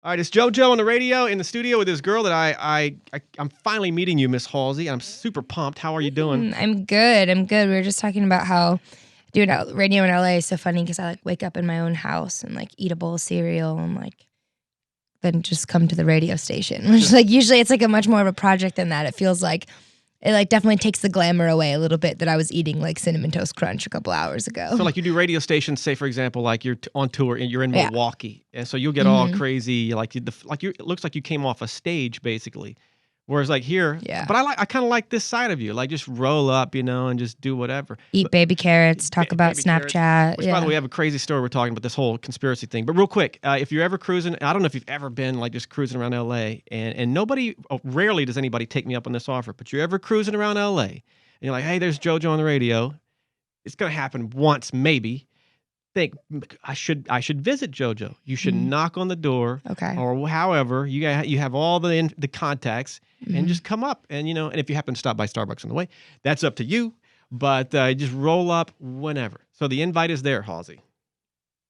All right, it's JoJo on the radio in the studio with this girl that I'm finally meeting you, Miss Halsey. I'm super pumped. How are you doing? I'm good. We were just talking about how doing radio in LA is so funny because I like wake up in my own house and like eat a bowl of cereal and like then just come to the radio station, which like usually it's like a much more of a project than that. It feels like it like definitely takes the glamour away a little bit that I was eating like Cinnamon Toast Crunch a couple hours ago. So like you do radio stations, say for example, like you're on tour and you're in Yeah. Milwaukee, and so you'll get all crazy, like it looks like you came off a stage basically. Whereas like here, Yeah. but I kind of like this side of you, like just roll up, and just do whatever. Eat baby carrots, talk about baby carrots. Snapchat. Which, by the way, we have a crazy story we're talking about this whole conspiracy thing. But real quick, if you're ever cruising, I don't know if you've ever been like just cruising around LA, and rarely does anybody take me up on this offer, but you're ever cruising around LA, and you're like, hey, there's JoJo on the radio. It's gonna happen once, maybe. Think I should visit JoJo. You should knock on the door, Okay. or however you have all the contacts, and just come up, and and if you happen to stop by Starbucks on the way, that's up to you. But just roll up whenever. So the invite is there, Halsey.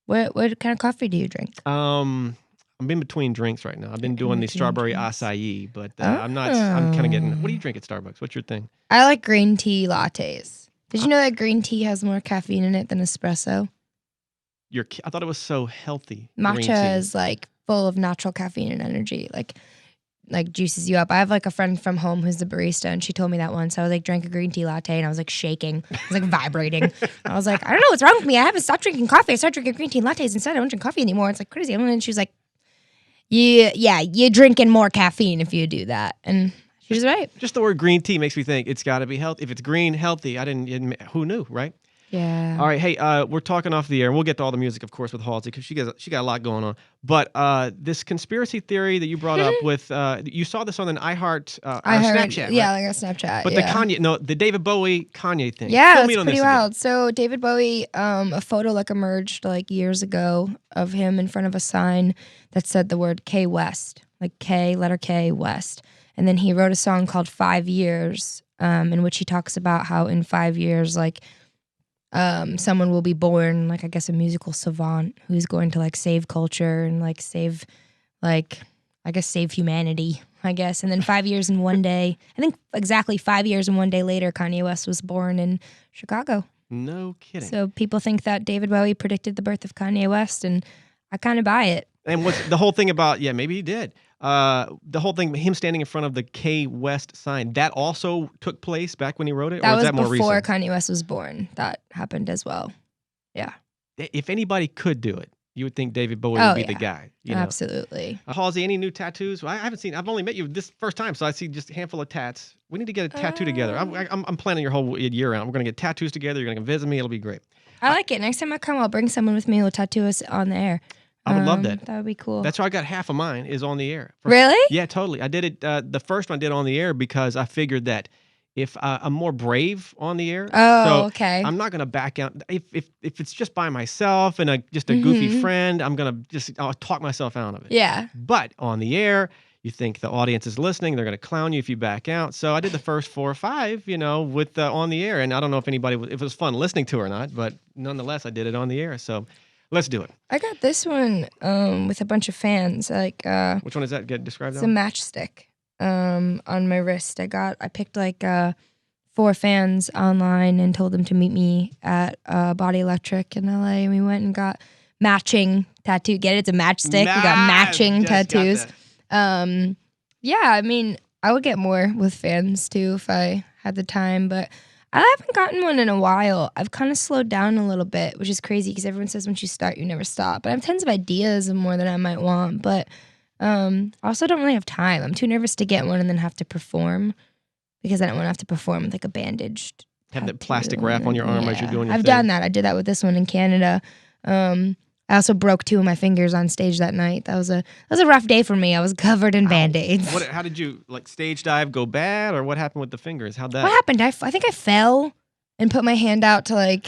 What kind of coffee do you drink? I'm in between drinks right now. I've been doing the between strawberry drinks. acai, but I'm kind of getting. What do you drink at Starbucks? What's your thing? I like green tea lattes. Did you know that green tea has more caffeine in it than espresso? I thought it was so healthy. Green tea. Matcha is like full of natural caffeine and energy, like juices you up. I have like a friend from home who's the barista, and she told me that once. I was like, drank a green tea latte, and I was like shaking. I was like vibrating. I was like, I don't know what's wrong with me. I haven't stopped drinking coffee. I started drinking green tea lattes instead. I don't drink coffee anymore. It's like crazy. And she was like, yeah, you're drinking more caffeine if you do that. And she was right. Just the word green tea makes me think it's got to be healthy. If it's green, healthy, who knew, right? Yeah. All right, hey, we're talking off the air, and we'll get to all the music, of course, with Halsey, because she got a lot going on. But this conspiracy theory that you brought up with, you saw this on an iHeart Snapchat, right? Yeah, like a Snapchat. But the David Bowie Kanye thing. Yeah, it's pretty wild. So David Bowie, a photo like emerged like years ago of him in front of a sign that said the word K West, like K, letter K, West. And then he wrote a song called 5 Years, in which he talks about how in 5 years, like, someone will be born, like I guess a musical savant who's going to like save culture and like save humanity, I guess. And then 5 years and one day, I think exactly 5 years and one day later, Kanye West was born in Chicago. No kidding. So people think that David Bowie predicted the birth of Kanye West, and I kind of buy it. And what's the whole thing about, maybe he did. The whole thing, him standing in front of the K West sign, that also took place back when he wrote it? That or was is that more before recent? Kanye West was born. That happened as well. Yeah. If anybody could do it, you would think David Bowie would be the guy. Absolutely. Halsey, any new tattoos? Well, I've only met you this first time, so I see just a handful of tats. We need to get a tattoo together. I'm planning your whole year round. We're going to get tattoos together. You're going to come visit me. It'll be great. I like it. Next time I come, I'll bring someone with me who'll tattoo us on the air. I would love that. That would be cool. That's how I got half of mine is on the air. Really? Yeah, totally. I did it. The first one I did on the air because I figured that if I'm more brave on the air. Oh, okay. I'm not gonna back out. If it's just by myself and just a goofy friend, I'll talk myself out of it. Yeah. But on the air, you think the audience is listening. They're gonna clown you if you back out. So I did the first 4 or 5, with on the air, and I don't know if it was fun listening to or not, but nonetheless, I did it on the air. So. Let's do it. I got this one with a bunch of fans. Like which one is that? Get described. It's a matchstick on my wrist. I picked like 4 fans online and told them to meet me at Body Electric in LA, and we went and got matching tattoo. Get it? It's a matchstick. We got matching tattoos. Yeah, I mean, I would get more with fans too if I had the time, but I haven't gotten one in a while. I've kind of slowed down a little bit, which is crazy because everyone says once you start, you never stop. But I have tons of ideas of more than I might want. But I also don't really have time. I'm too nervous to get one and then have to perform because I don't want to have to perform with like a bandaged Have that plastic wrap on your arm as you're doing your I've thing. done that. I did that with this one in Canada. I also broke 2 of my fingers on stage that night. That was a rough day for me. I was covered in Band-Aids. How did you, stage dive go bad, or what happened with the fingers? How'd that? What happened? I think I fell and put my hand out to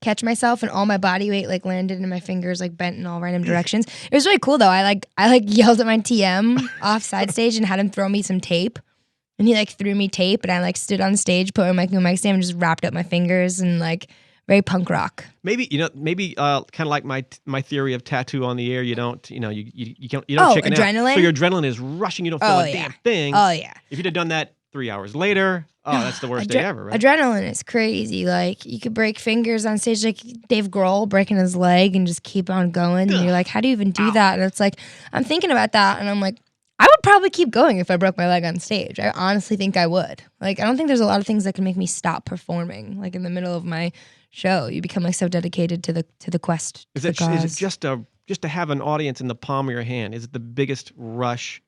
catch myself, and all my body weight landed in my fingers, bent in all random directions. It was really cool though. I yelled at my TM off side stage and had him throw me some tape. And he threw me tape, and I stood on stage, put my mic stand, and just wrapped up my fingers and very punk rock. Maybe kind of like my theory of tattoo on the air. You don't chicken adrenaline? out. So your adrenaline is rushing. You don't feel a damn thing. Oh yeah. If you'd have done that 3 hours later, that's the worst day ever, right? Adrenaline is crazy. Like you could break fingers on stage, like Dave Grohl breaking his leg and just keep on going. And you're like, how do you even do that? And it's like, I'm thinking about that, and I'm like, I would probably keep going if I broke my leg on stage. I honestly think I would. Like, I don't think there's a lot of things that can make me stop performing. Like in the middle of my show, you become like so dedicated to the quest. Is it just to have an audience in the palm of your hand? Is it the biggest rush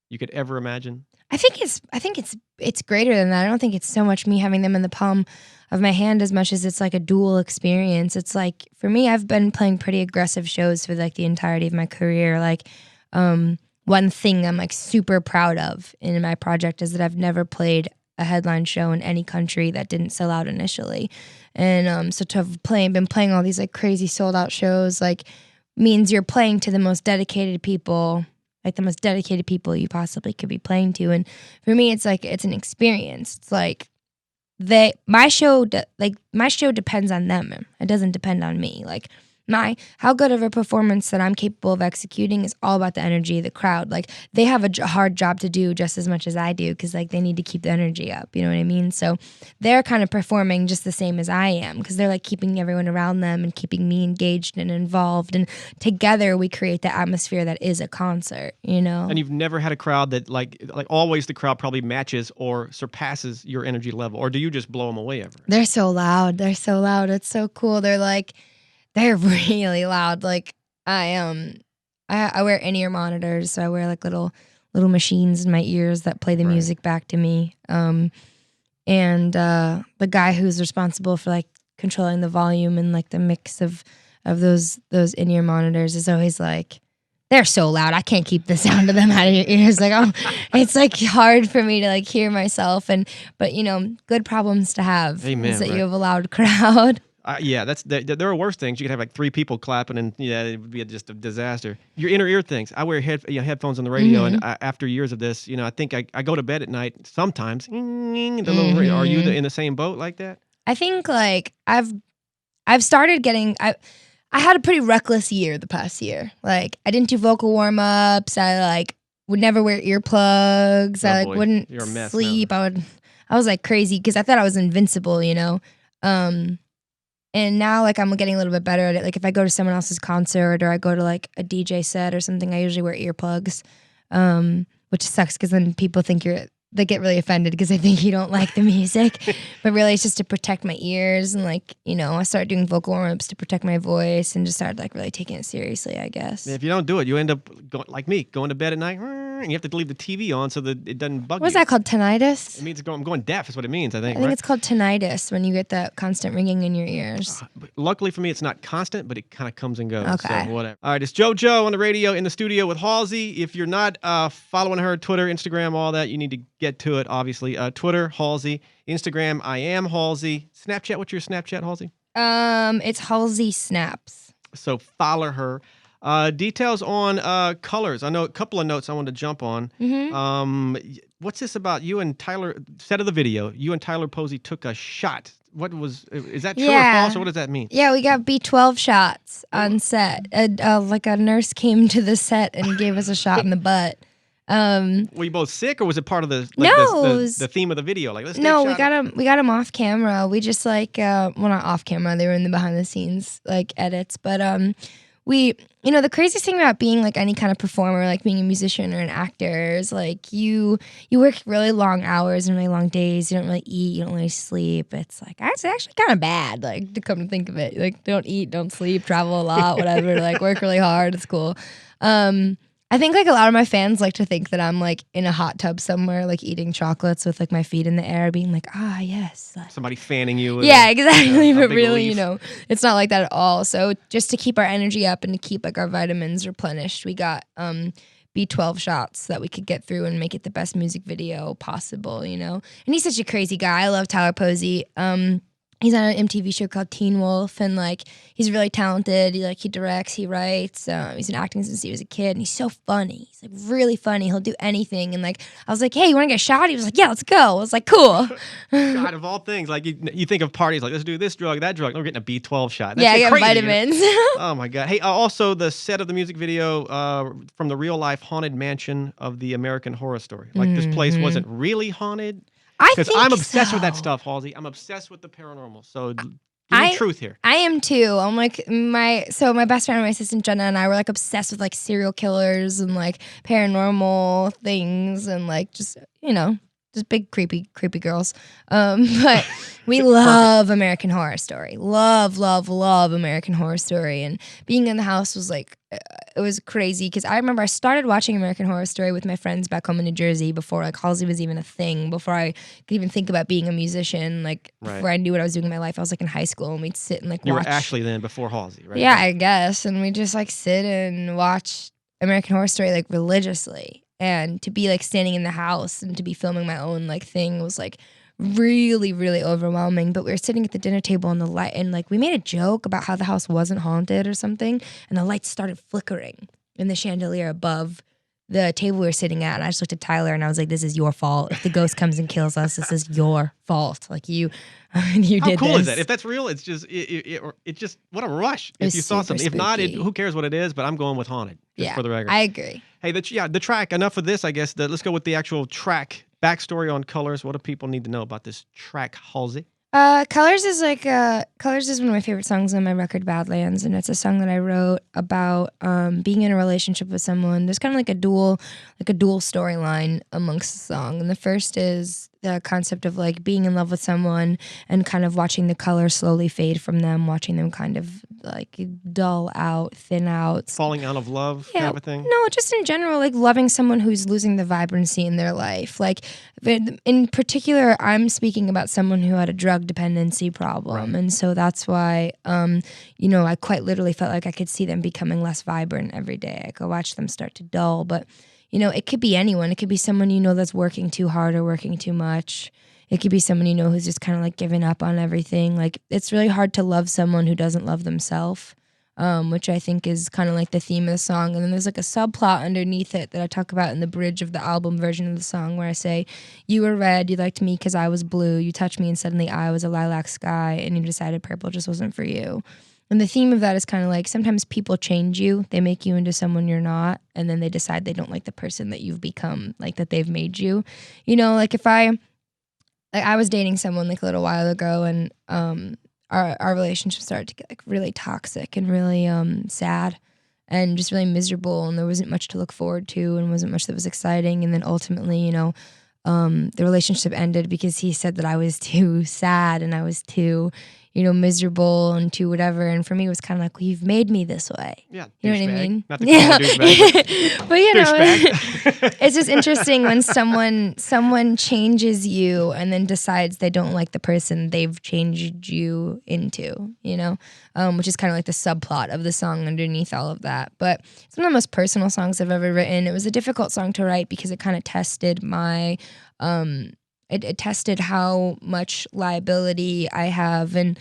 you could ever imagine? I think it's greater than that. I don't think it's so much me having them in the palm of my hand as much as it's like a dual experience. It's like, for me, I've been playing pretty aggressive shows for like the entirety of my career. Like, one thing I'm like super proud of in my project is that I've never played a headline show in any country that didn't sell out initially. And so to have been playing all these like crazy sold out shows, like, means you're playing to the most dedicated people, like the most dedicated people you possibly could be playing to. And for me, it's like, it's an experience. It's like my show depends on them. It doesn't depend on me. Like, how good of a performance that I'm capable of executing is all about the energy of the crowd. Like, they have a hard job to do just as much as I do, because like they need to keep the energy up, you know what I mean? So they're kind of performing just the same as I am, because they're like keeping everyone around them and keeping me engaged and involved, and together we create the atmosphere that is a concert, you know? And you've never had a crowd that like always the crowd probably matches or surpasses your energy level, or do you just blow them away ever? They're so loud. It's so cool. They're really loud. Like, I wear in-ear monitors, so I wear like little machines in my ears that play the music back to me. And the guy who's responsible for like controlling the volume and like the mix of those in-ear monitors is always like, they're so loud, I can't keep the sound of them out of your ears. Like, it's like hard for me to like hear myself. But you know, good problems to have. Amen, is that you have a loud crowd. Yeah, there are worse things. You could have like 3 people clapping, and it would be just a disaster. Your inner ear things. I wear headphones on the radio, and after years of this, I think I go to bed at night sometimes. Are you in the same boat like that? I think like I've started getting. I had a pretty reckless year the past year. Like, I didn't do vocal warm ups. I like would never wear earplugs. I like wouldn't sleep. Now. I was like crazy because I thought I was invincible, And now, like, I'm getting a little bit better at it. Like, if I go to someone else's concert or I go to, like, a DJ set or something, I usually wear earplugs, which sucks because then people think they get really offended because they think you don't like the music. But really, it's just to protect my ears. And, like, I started doing vocal warm-ups to protect my voice and just started, like, really taking it seriously, I guess. If you don't do it, you end up, going to bed at night, and you have to leave the TV on so that it doesn't bug you. What's that called, tinnitus? It means I'm going deaf is what it means, I think. I think it's called tinnitus when you get that constant ringing in your ears. Luckily for me, it's not constant, but it kind of comes and goes. Okay. So whatever. All right, it's JoJo on the radio in the studio with Halsey. If you're not following her, Twitter, Instagram, all that, you need to get to it, obviously. Twitter, Halsey. Instagram, I am Halsey. Snapchat, what's your Snapchat, Halsey? It's Halsey Snaps. So follow her. Details on colors. I know a couple of notes I wanted to jump on. What's this about you and Tyler? Set of the video. You and Tyler Posey took a shot. Is that true or false, or what does that mean? Yeah, we got B12 shots on set. Like a nurse came to the set and gave us a shot in the butt. Were you both sick, or was it part of the theme of the video? Like, we got them off camera. We just like not off camera. They were in the behind the scenes like edits, but the craziest thing about being like any kind of performer, like being a musician or an actor, is like you work really long hours and really long days. You don't really eat, you don't really sleep. It's like it's actually kind of bad, like, to come to think of it. Like, don't eat, don't sleep, travel a lot, whatever. Like, work really hard. It's cool. I think like a lot of my fans like to think that I'm like in a hot tub somewhere, like eating chocolates with like my feet in the air, being like, yes. Somebody fanning you. Yeah, exactly. But really, it's not like that at all. So just to keep our energy up and to keep like our vitamins replenished, we got B12 shots that we could get through and make it the best music video possible, And he's such a crazy guy. I love Tyler Posey. He's on an MTV show called Teen Wolf, and like he's really talented. He directs, he writes. He's been acting since he was a kid, and he's so funny. He's like really funny. He'll do anything. And like I was like, "Hey, you want to get a shot?" He was like, "Yeah, let's go." I was like, "Cool." God, of all things, like you think of parties like let's do this drug, that drug. We're getting a B12 shot. That's Yeah, I got crazy, vitamins. Oh my God! Hey, also the set of the music video from the real life haunted mansion of the American Horror Story. Like this place wasn't really haunted. Because I'm obsessed with that stuff, Halsey. I'm obsessed with the paranormal. So give me truth here. I am too. I'm like my best friend and my assistant Jenna and I were like obsessed with like serial killers and like paranormal things and like just big creepy girls. But we love American Horror Story. Love American Horror Story. And being in the house was like it was crazy because I remember I started watching American Horror Story with my friends back home in New Jersey before like Halsey was even a thing, before I could even think about being a musician, like before I knew what I was doing in my life. I was like in high school and we'd sit and like watch. You were Ashley then before Halsey, right? Yeah, I guess. And we just like sit and watch American Horror Story like religiously. And to be like standing in the house and to be filming my own like thing was like really, really overwhelming. But we were sitting at the dinner table and the light, and like we made a joke about how the house wasn't haunted or something, and the lights started flickering in the chandelier above the table we were sitting at. And I just looked at Tyler and I was like, "This is your fault. If the ghost comes and kills us, this is your fault. Like you did this." How cool is that? If that's real, it's just it just what a rush. If you saw something, if not, who cares what it is? But I'm going with haunted. Just for the record, I agree. Hey, the track. Enough of this, I guess. Let's go with the actual track backstory on Colors. What do people need to know about this track, Halsey? Colors is one of my favorite songs on my record, Badlands, and it's a song that I wrote about being in a relationship with someone. There's kind of like a dual storyline amongst the song, and the first is the concept of like being in love with someone and kind of watching the color slowly fade from them, watching them kind of like dull out, thin out, falling out of love, kind of a thing. No, just in general, like loving someone who's losing the vibrancy in their life. Like in particular, I'm speaking about someone who had a drug dependency problem, and so that's why, I quite literally felt like I could see them becoming less vibrant every day. I could watch them start to dull, but. It could be anyone. It could be someone that's working too hard or working too much. It could be someone who's just kind of like giving up on everything. Like it's really hard to love someone who doesn't love themselves, which I think is kind of like the theme of the song. And then there's like a subplot underneath it that I talk about in the bridge of the album version of the song where I say, "You were red, you liked me because I was blue. You touched me and suddenly I was a lilac sky and you decided purple just wasn't for you." And the theme of that is kind of like sometimes people change you. They make you into someone you're not, and then they decide they don't like the person that you've become, like that they've made you. Like if I was dating someone like a little while ago, and our relationship started to get like really toxic and really sad and just really miserable, and there wasn't much to look forward to and wasn't much that was exciting. And then ultimately, the relationship ended because he said that I was too sad and I was too miserable and too whatever. And for me, it was kind of like, well, you've made me this way. Yeah. You know what I mean? Not to call it douchebag, but it's just interesting when someone changes you and then decides they don't like the person they've changed you into, which is kind of like the subplot of the song underneath all of that. But it's one of the most personal songs I've ever written. It was a difficult song to write because it kind of tested my It tested how much liability I have in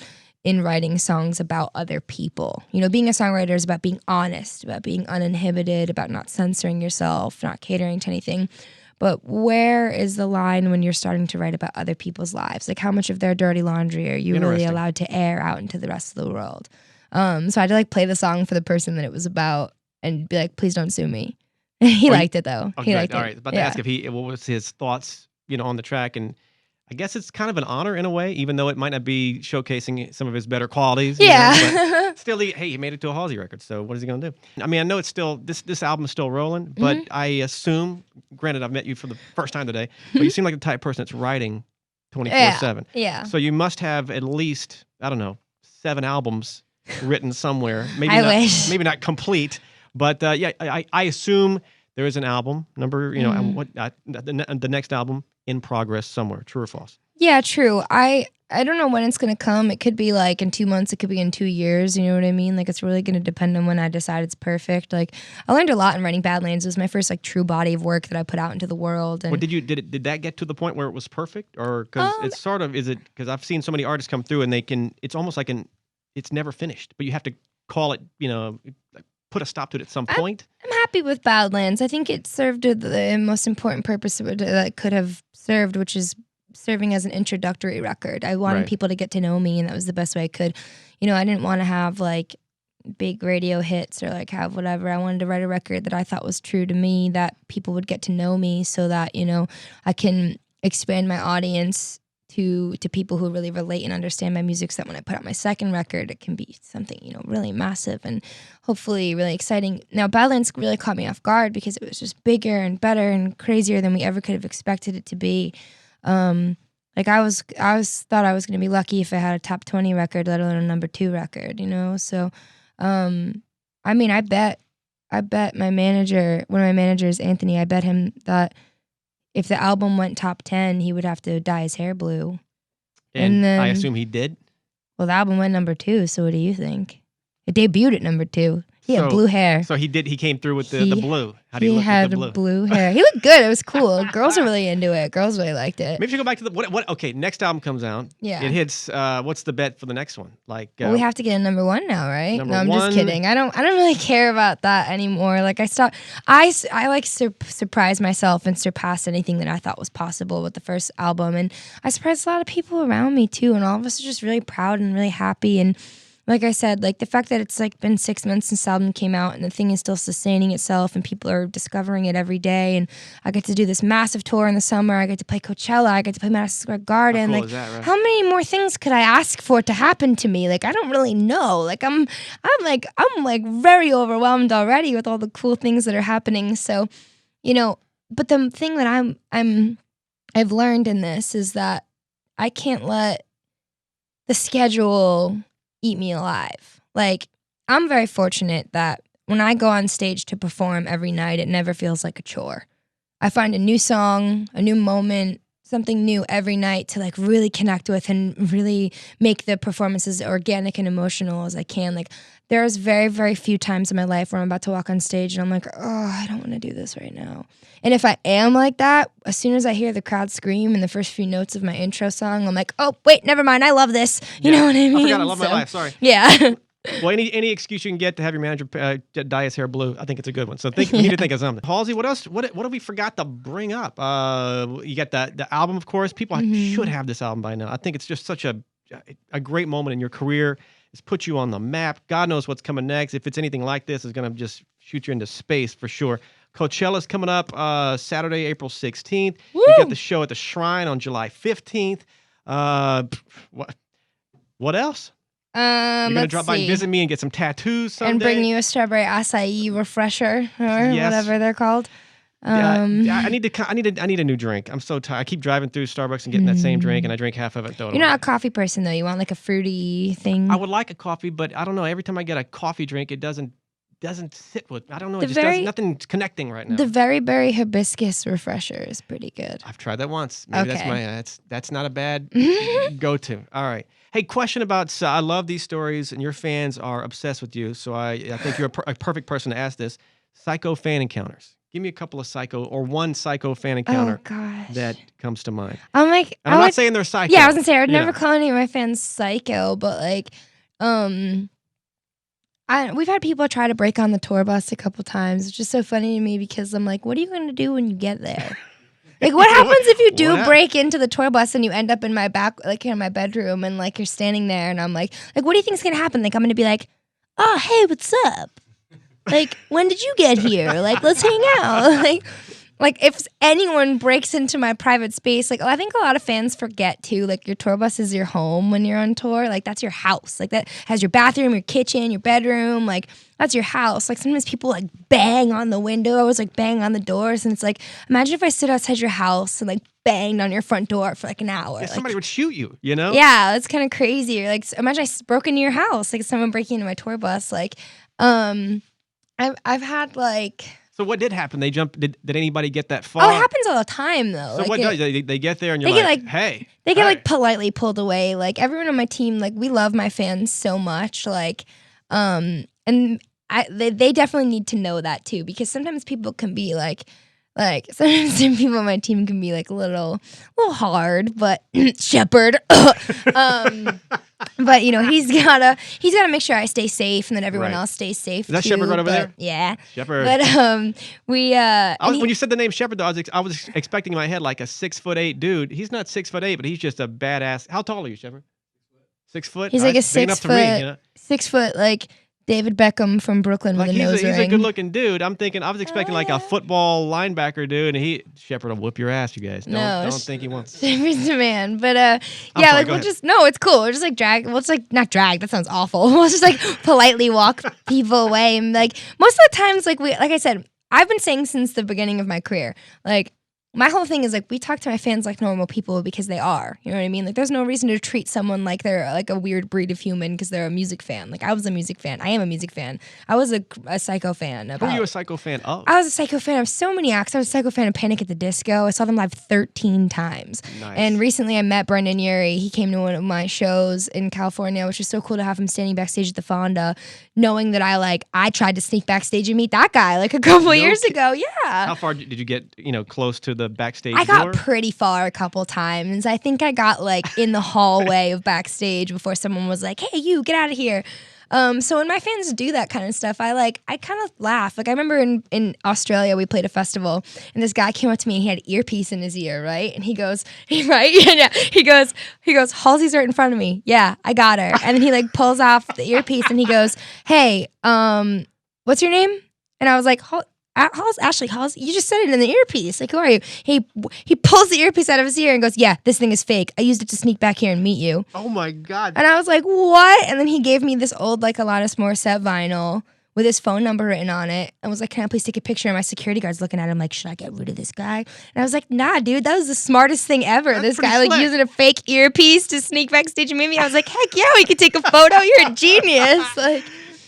writing songs about other people. Being a songwriter is about being honest, about being uninhibited, about not censoring yourself, not catering to anything. But where is the line when you're starting to write about other people's lives? Like how much of their dirty laundry are you really allowed to air out into the rest of the world? So I had to like play the song for the person that it was about and be like, please don't sue me. He liked it though. He liked it. All right. About to ask what was his thoughts on the track, and I guess it's kind of an honor in a way, even though it might not be showcasing some of his better qualities. But still, he made it to a Halsey record, so what is he going to do? I mean, I know it's still, this album is still rolling, but I assume, granted, I've met you for the first time today, but you seem like the type of person that's writing 24/7. Yeah. So you must have at least, I don't know, 7 albums written somewhere. I wish. Maybe not complete, but I assume there is an album number, you know, Mm. and what the next album in progress somewhere. True or false? Yeah, true. I don't know when it's gonna come. It could be like in 2 months. It could be in 2 years. You know what I mean? Like it's really gonna depend on when I decide it's perfect. Like I learned a lot in writing Badlands. It was my first like true body of work that I put out into the world. And What did that get to the point where it was perfect, or because it's sort of is it because I've seen so many artists come through and it's almost like it's never finished, but you have to call it, you know, put a stop to it at some point. I'm happy with Badlands. I think it served the most important purpose that it could have served, which is serving as an introductory record. I wanted Right. people to get to know me, and that was the best way I could. You know, I didn't want to have like big radio hits or like have whatever. I wanted to write a record that I thought was true to me, that people would get to know me, so that, you know, I can expand my audience to people who really relate and understand my music, so that when I put out my second record, it can be something, you know, really massive and hopefully really exciting. Now, Badlands really caught me off guard because it was just bigger and better and crazier than we ever could have expected it to be. Like I was thought I was going to be lucky if I had a top 20 record, let alone a number 2 record, you know? So, I mean, I bet my manager, one of my managers, Anthony, I bet him that if the album went top 10, he would have to dye his hair blue. And then, I assume he did. well, the album went number 2, so what do you think? It debuted at number 2. He had So- blue hair. So he came through with the He- blue. How do you He look had with the blue? blue hair. He looked good. It was cool. Girls were really into it. Girls really liked it. Maybe we should go back to the what? Okay, next album comes out. Yeah. It hits. What's the bet for the next one? Like Well, we have to get a number 1 now, right? Number No, I'm one. just kidding. I don't really care about that anymore. Like I stopped. I like surprise myself and surpass anything that I thought was possible with the first album, and I surprised a lot of people around me too. And all of us are just really proud and really happy. And like I said, like the fact that it's like been 6 months since the album came out and the thing is still sustaining itself and people are discovering it every day. And I get to do this massive tour in the summer. I get to play Coachella. I get to play Madison Square Garden. How cool Like, is that, right? how many more things could I ask for to happen to me? Like, I don't really know. Like, I'm very overwhelmed already with all the cool things that are happening. So, you know, but the thing that I've learned in this is that I can't let the schedule eat me alive. Like, I'm very fortunate that when I go on stage to perform every night, it never feels like a chore. I find a new song, a new moment, something new every night to like really connect with and really make the performances organic and emotional as I can. Like, there's very, very few times in my life where I'm about to walk on stage and I'm like, oh, I don't want to do this right now. And if I am like that, as soon as I hear the crowd scream in the first few notes of my intro song, I'm like, oh, wait, never mind. I love this. You know what I mean? I forgot. I love my life. Sorry. Yeah. Well, any excuse you can get to have your manager dye his hair blue, I think it's a good one. So you need to think of something. Halsey, what else? What have we forgot to bring up? You got the album, of course. People should have this album by now. I think it's just such a great moment in your career. It's put you on the map. God knows what's coming next. If it's anything like this, it's going to just shoot you into space for sure. Coachella's coming up Saturday, April 16th. Woo! You got the show at the Shrine on July 15th. What else? You're going to drop by and visit me and get some tattoos someday. And bring you a strawberry acai refresher or whatever they're called. I need a new drink. I'm so tired. I keep driving through Starbucks and getting that same drink, and I drink half of it. You're not a coffee person, though. You want like a fruity thing. I would like a coffee, but I don't know. Every time I get a coffee drink, it doesn't sit with. I don't know. It just doesn't. Nothing's connecting right now. The very berry hibiscus refresher is pretty good. I've tried that once. Maybe Okay. that's not a bad go-to. All right. Hey, question about. I love these stories, and your fans are obsessed with you. So I think you're a perfect person to ask this. Psycho fan encounters. Give me a couple of one psycho fan encounter that comes to mind. I'm like, And I'm not saying they're psycho. Yeah, I was gonna say I would never know. call any of my fans psycho, but like, we've had people try to break on the tour bus a couple times, which is so funny to me because I'm like, what are you gonna do when you get there? Like, what happens if you do break into the tour bus and you end up in my in my bedroom and like you're standing there and I'm like, what do you think's gonna happen? Like, I'm gonna be like, oh, hey, what's up? Like, when did you get here? Like, let's hang out. Like if anyone breaks into my private space, like I think a lot of fans forget too, like your tour bus is your home when you're on tour. Like that's your house. Like that has your bathroom, your kitchen, your bedroom. Like that's your house. Like sometimes people like bang on the window. I was like bang on the doors. And it's like, imagine if I stood outside your house and like banged on your front door for like an hour. Yeah, somebody would shoot you, you know? Yeah, that's kind of crazy. Or like imagine I broke into your house, like someone breaking into my tour bus. Like, I've had like. So what did happen? They jumped. Did anybody get that far? Oh, it happens all the time though. So like what does they get there and you're they like, get, hey, they get hey. like politely pulled away. Like everyone on my team, like we love my fans so much. Like, and they definitely need to know that too, because sometimes people can be like sometimes some people on my team can be like a little hard, but Shepherd. But you know he's gotta make sure I stay safe and that everyone else stays safe. Is that too, Shepherd right over there? Yeah, Shepherd. But when you said the name Shepherd, though, I was expecting in my head like a 6'8" dude. He's not 6'8", but he's just a badass. How tall are you, Shepherd? 6 foot. He's like a 6 foot, me, you know? 6 foot like David Beckham from Brooklyn with a nose ring. He's a good looking dude. I was expecting like a football linebacker dude, and Shepherd will whoop your ass, you guys. Don't think he wants. Shepherd's the man, but yeah, like we'll just it's cool. We'll just like drag. Well, it's like not drag. That sounds awful. We'll just like politely walk people away, and like most of the times, like I said, I've been saying since the beginning of my career, like. My whole thing is like we talk to my fans like normal people because they are. You know what I mean? Like there's no reason to treat someone like they're like a weird breed of human because they're a music fan. Like I was a music fan. I am a music fan. I was a Psycho fan. Who are you a Psycho fan of? I was a Psycho fan of so many acts. I was a Psycho fan of Panic at the Disco. I saw them live 13 times. Nice. And recently I met Brendan Urie. He came to one of my shows in California, which was so cool to have him standing backstage at the Fonda, knowing that I tried to sneak backstage and meet that guy like a couple years ago. Yeah. How far did you get, close to the backstage I got door? pretty far a couple times. I think I got like in the hallway of backstage before someone was like, hey, you get out of here. So when my fans do that kind of stuff, I kind of laugh. Like I remember in Australia, we played a festival and this guy came up to me and he had an earpiece in his ear, right? And he goes, right? Yeah. He goes, Halsey's right in front of me. Yeah, I got her. And then he like pulls off the earpiece and he goes, hey, what's your name? And I was like, Ashley, you just said it in the earpiece. Like, who are you? He pulls the earpiece out of his ear and goes, yeah, this thing is fake. I used it to sneak back here and meet you. Oh, my God. And I was like, what? And then he gave me this old, like, Alanis Morissette vinyl with his phone number written on it and was like, can I please take a picture? And my security guard's looking at him like, should I get rid of this guy? And I was like, nah, dude, that was the smartest thing ever. That's this guy, slick. like, using a fake earpiece to sneak backstage and meet me. I was like, heck yeah, we could take a photo. You're a genius. Like,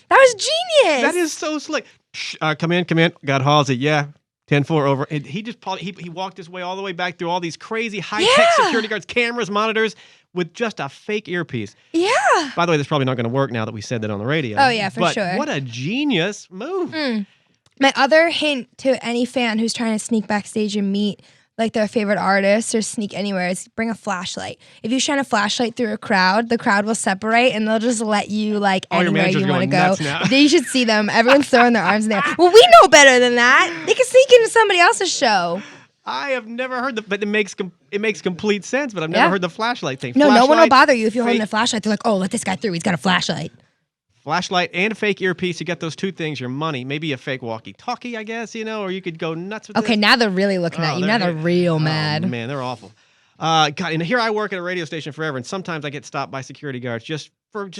that was genius. That is so slick. Come in. Got Halsey. Yeah. 10-4 over. And he just he walked his way all the way back through all these crazy high-tech security guards, cameras, monitors with just a fake earpiece. Yeah. By the way, that's probably not going to work now that we said that on the radio. Oh, yeah, for but sure. What a genius move. My other hint to any fan who's trying to sneak backstage and meet like their favorite artist or sneak anywhere is bring a flashlight. If you shine a flashlight through a crowd, the crowd will separate and they'll just let you like anywhere you want to go. You should see them. Everyone's throwing their arms in there. Well, we know better than that. They can sneak into somebody else's show. I have never heard but it makes complete sense, but I've never heard the flashlight thing. No one will bother you if you're holding a flashlight. They're like, oh, let this guy through. He's got a flashlight. Flashlight and a fake earpiece. You get those two things, your money. Maybe a fake walkie-talkie, I guess, or you could go nuts with it. Okay, now they're really looking at you. Now they're real mad. Oh, man, they're awful. God, and here I work at a radio station forever, and sometimes I get stopped by security guards just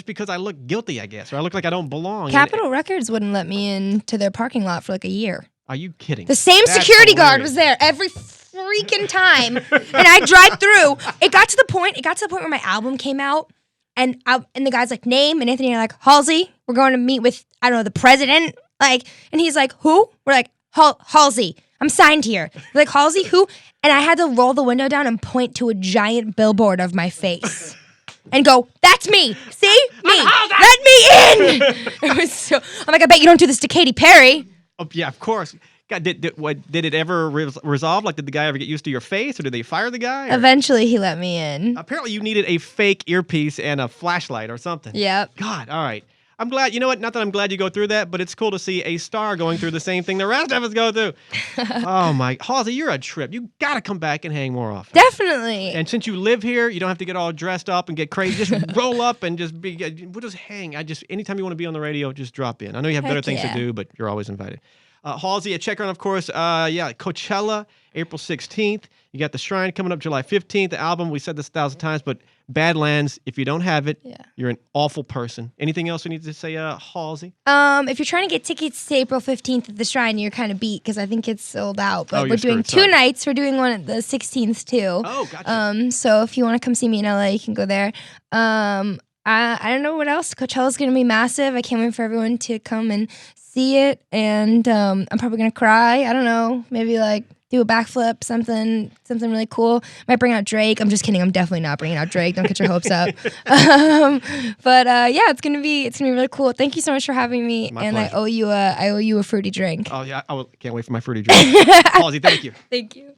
because I look guilty, I guess, or I look like I don't belong. Capitol Records wouldn't let me into their parking lot for like a year. Are you kidding? The same security guard was there every freaking time, and I drive through. It got to the point where my album came out. And the guy's like, name, and Anthony and I are like, Halsey, we're going to meet with, I don't know, the president. Like, and he's like, who? We're like, Halsey, I'm signed here. They're like, Halsey, who? And I had to roll the window down and point to a giant billboard of my face and go, that's me. See? Me. Let me in. It was I'm like, I bet you don't do this to Katy Perry. Oh, yeah, of course. God, did it ever resolve? Like, did the guy ever get used to your face, or did they fire the guy? Or? Eventually, he let me in. Apparently, you needed a fake earpiece and a flashlight or something. Yep. God, all right. I'm glad. You know what? Not that I'm glad you go through that, but it's cool to see a star going through the same thing the rest of us go through. Oh, my. Halsey, you're a trip. You got to come back and hang more often. Definitely. And since you live here, you don't have to get all dressed up and get crazy. Just roll up and we'll just hang. Anytime you want to be on the radio, just drop in. I know you have better things to do, but you're always invited. Halsey, check her out, of course. Coachella, April 16th. You got the Shrine coming up July 15th. The album, we said this 1,000 times, but Badlands, if you don't have it, you're an awful person. Anything else we need to say, Halsey? If you're trying to get tickets to April 15th at the Shrine, you're kind of beat because I think it's sold out. But we're doing two nights. We're doing one at the 16th, too. Oh, gotcha. So if you want to come see me in LA, you can go there. I don't know what else. Coachella's gonna be massive. I can't wait for everyone to come and see it. And I'm probably gonna cry. I don't know. Maybe like do a backflip, something really cool. Might bring out Drake. I'm just kidding. I'm definitely not bringing out Drake. Don't get your hopes up. But yeah, it's gonna be really cool. Thank you so much for having me. My and pleasure. I owe you a fruity drink. Oh yeah, can't wait for my fruity drink. Halsey, thank you. Thank you.